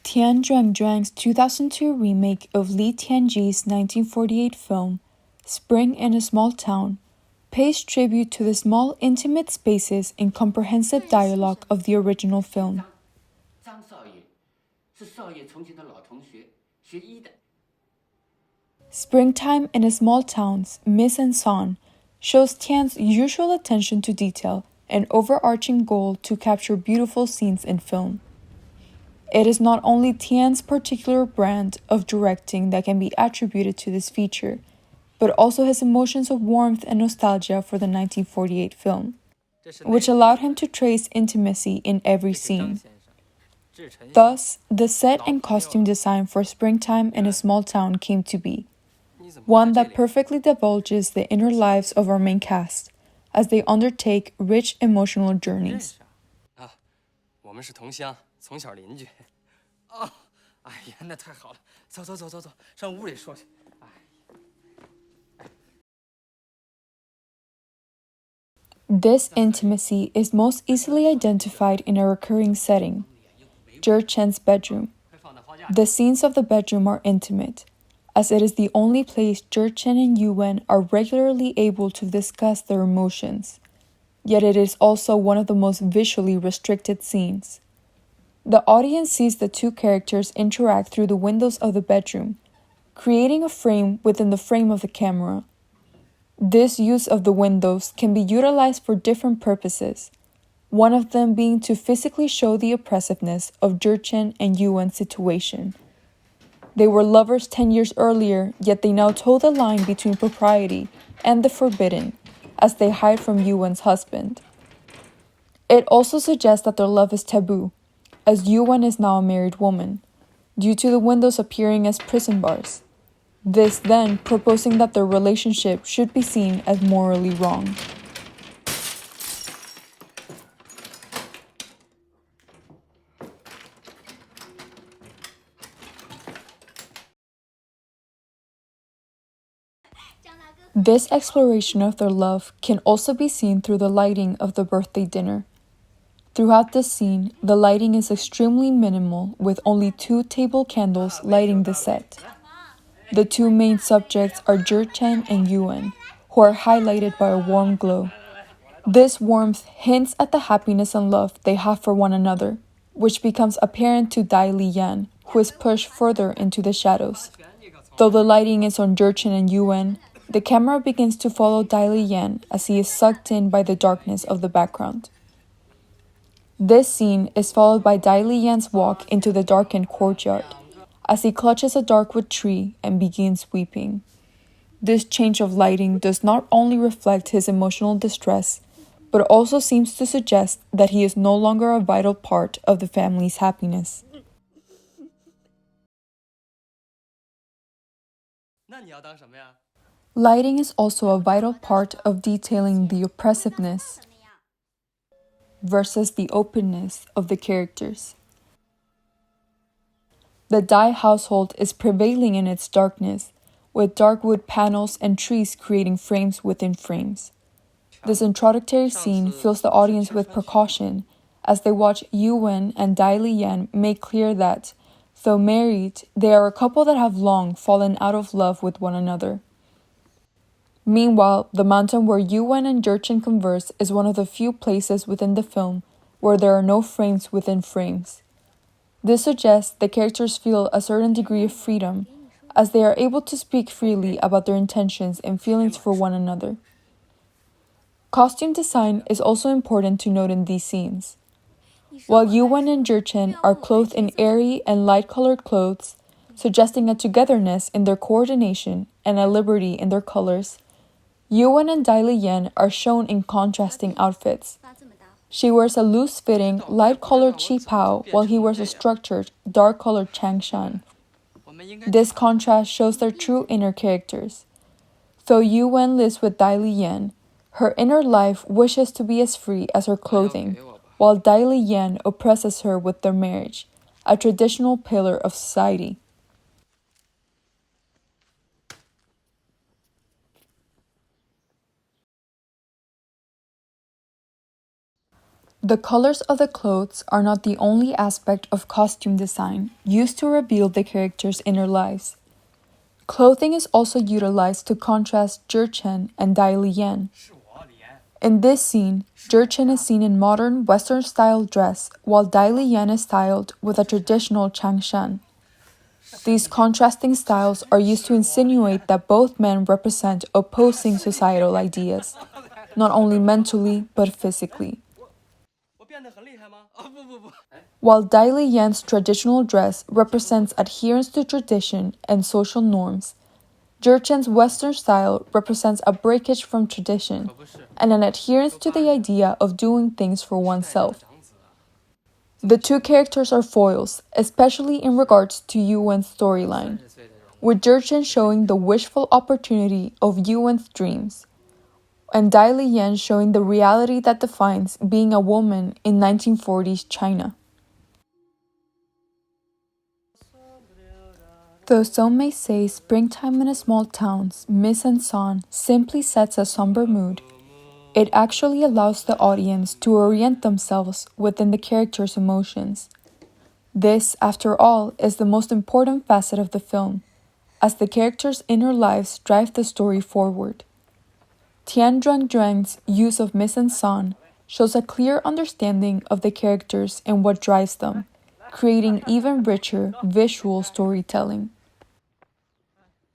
Tian Zhuangzhuang's 2002 remake of Li Tianji's 1948 film, Spring in a Small Town, pays tribute to the small, intimate spaces and comprehensive dialogue of the original film. Springtime in a Small Town's mise-en-scène shows Tian's usual attention to detail and overarching goal to capture beautiful scenes in film. It is not only Tian's particular brand of directing that can be attributed to this feature, but also his emotions of warmth and nostalgia for the 1948 film, which allowed him to trace intimacy in every scene. Thus, the set and costume design for Springtime in a Small Town came to be, one that perfectly divulges the inner lives of our main cast as they undertake rich emotional journeys. This intimacy is most easily identified in a recurring setting, CHNS bedroom. The scenes of the bedroom are intimate, as it is the only place CHN and Yuan are regularly able to discuss their emotions, yet it is also one of the most visually restricted scenes. The audience sees the two characters interact through the windows of the bedroom, creating a frame within the frame of the camera. This use of the windows can be utilized for different purposes, one of them being to physically show the oppressiveness of Jurchen and Yuan's situation. They were lovers 10 years earlier, yet they now toe the line between propriety and the forbidden, as they hide from Yuan's husband. It also suggests that their love is taboo, as Yuan is now a married woman, due to the windows appearing as prison bars. This then proposing that their relationship should be seen as morally wrong. This exploration of their love can also be seen through the lighting of the birthday dinner. Throughout this scene, the lighting is extremely minimal, with only 2 table candles lighting the set. The 2 main subjects are Jurchen and Yuan, who are highlighted by a warm glow. This warmth hints at the happiness and love they have for one another, which becomes apparent to Dai Liyan, who is pushed further into the shadows. Though the lighting is on Jurchen and Yuan, the camera begins to follow Dai Liyan as he is sucked in by the darkness of the background. This scene is followed by Dai Liyan's walk into the darkened courtyard, as he clutches a darkwood tree and begins weeping. This change of lighting does not only reflect his emotional distress, but also seems to suggest that he is no longer a vital part of the family's happiness. Lighting is also a vital part of detailing the oppressiveness versus the openness of the characters. The Dai household is prevailing in its darkness, with dark wood panels and trees creating frames within frames. This introductory scene fills the audience with precaution as they watch Yuan and Dai Liyan make clear that, though married, they are a couple that have long fallen out of love with one another. Meanwhile, the mountain where Yuan and Jurchen converse is one of the few places within the film where there are no frames within frames. This suggests the characters feel a certain degree of freedom, as they are able to speak freely about their intentions and feelings for one another. Costume design is also important to note in these scenes. While Yuan and Jurchen are clothed in airy and light-colored clothes, suggesting a togetherness in their coordination and a liberty in their colors, Yuan and Dai Liyan are shown in contrasting outfits. She wears a loose-fitting, light-colored qipao, while he wears a structured, dark-colored changshan. This contrast shows their true inner characters. Though Yuan lives with Dai Liyan, her inner life wishes to be as free as her clothing, while Dai Liyan oppresses her with their marriage, a traditional pillar of society. The colors of the clothes are not the only aspect of costume design used to reveal the characters' inner lives. Clothing is also utilized to contrast Zhichen and Dai Liyan. In this scene, Zhichen is seen in modern Western-style dress, while Dai Liyan is styled with a traditional changshan. These contrasting styles are used to insinuate that both men represent opposing societal ideas, not only mentally but physically. While Dai Liyan's traditional dress represents adherence to tradition and social norms, Zhichen's Western style represents a breakage from tradition and an adherence to the idea of doing things for oneself. The two characters are foils, especially in regards to Yuwen's storyline, with Zhichen showing the wishful opportunity of Yuwen's dreams, and Dai Liyan showing the reality that defines being a woman in 1940s China. Though some may say springtime in a small town's mise-en-scène simply sets a somber mood, it actually allows the audience to orient themselves within the characters' emotions. This, after all, is the most important facet of the film, as the characters' inner lives drive the story forward. Tian Zhuangzhuang's use of mise-en-scène shows a clear understanding of the characters and what drives them, creating even richer visual storytelling.